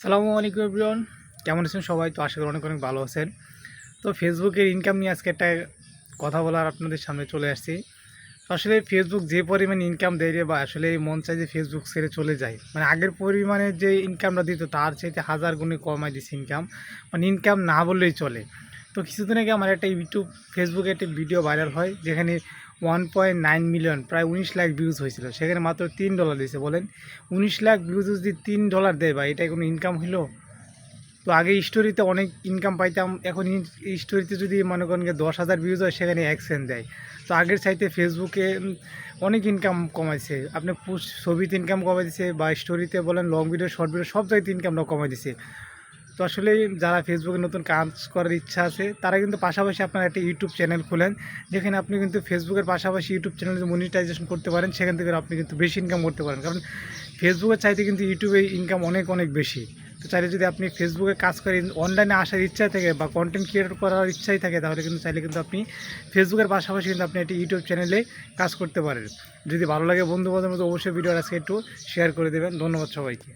সালামু আলাইকুম এভরিওয়ান, কেমন আছেন সবাই? তো আশা করি অনেক অনেক ভালো আছেন। তো ফেসবুকের ইনকাম নিয়ে আজকে একটা কথা বলার আপনাদের সামনে চলে আসছি। তো আসলে ফেসবুক যে পরিমাণে ইনকাম দেয় রে, বা আসলে মন চাই যে ফেসবুক ছেড়ে চলে যায়। মানে আগের পরিমাণে যে ইনকামটা দিত তার চাইতে হাজার গুণে কমায় দিচ্ছে ইনকাম, মানে ইনকাম না বললেই চলে। তো কিছুদিন আগে আমার একটা ফেসবুকে একটা ভিডিও ভাইরাল হয়, যেখানে 1.9 মিলিয়ন, প্রায় 19 লাখ ভিউজ হয়েছিল। সেখানে মাত্র $3 দিয়েছে। বলেন, 19 লাখ ভিউজ যদি $3 দেয়, বা এটা কোনো ইনকাম হলো? তো আগে স্টোরিতে অনেক ইনকাম পাইতাম, এখন স্টোরিতে যদি মনে করেন 10,000 ভিউজ হয়, সেখানে 1 সেন্ট দেয়। তো আগের চাইতে ফেসবুকে অনেক ইনকাম কমাইছে। আপনি ছবিতে ইনকাম কমাই দিছে, বা স্টোরিতে বলেন, লং ভিডিও, শর্ট ভিডিও, সব জায়গাতে ইনকামটা কমাই দিছে। তো আসলে যারা ফেসবুকে নতুন কাজ করার ইচ্ছা আছে, তারা কিন্তু পাশাপাশি আপনার একটা ইউটিউব চ্যানেল খুলেন, যেখানে আপনি কিন্তু ফেসবুকের পাশাপাশি ইউটিউব চ্যানেল মনিটাইজেশন করতে পারেন। সেখান থেকে আপনি কিন্তু বেশি ইনকাম করতে পারেন, কারণ ফেসবুকের চাইতে কিন্তু ইউটিউবে ইনকাম অনেক অনেক বেশি। তো চাইলে যদি আপনি ফেসবুকে কাজ করে অনলাইনে আসার ইচ্ছা থাকে, বা কন্টেন্ট ক্রিয়েট করার ইচ্ছাই থাকে, তাহলে কিন্তু চাইলে কিন্তু আপনি ফেসবুকের পাশাপাশি কিন্তু আপনি একটি ইউটিউব চ্যানেলে কাজ করতে পারেন। যদি ভালো লাগে বন্ধু বান্ধবের মধ্যে অবশ্যই ভিডিওর আজকে একটু শেয়ার করে দেবেন। ধন্যবাদ সবাইকে।